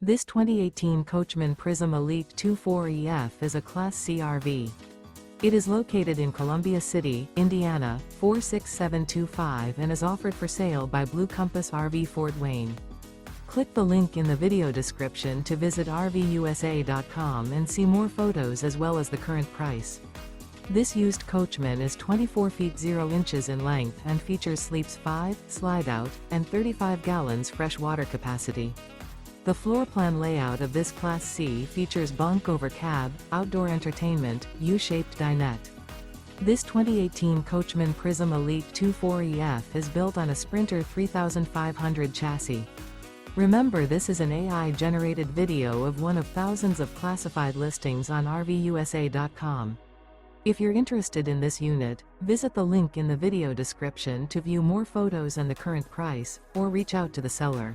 This 2018 Coachmen Prism Elite 24EF is a Class C RV. It is located in Columbia City, Indiana, 46725 and is offered for sale by Blue Compass RV Fort Wayne. Click the link in the video description to visit RVUSA.com and see more photos as well as the current price. This used Coachman is 24 feet 0 inches in length and features sleeps 5, slide-out, and 35 gallons fresh water capacity. The floor plan layout of this Class C features bunk over cab, outdoor entertainment, U-shaped dinette. This 2018 Coachmen Prism Elite 24EF is built on a Sprinter 3500 chassis. Remember, this is an AI-generated video of one of thousands of classified listings on RVUSA.com. If you're interested in this unit, visit the link in the video description to view more photos and the current price, or reach out to the seller.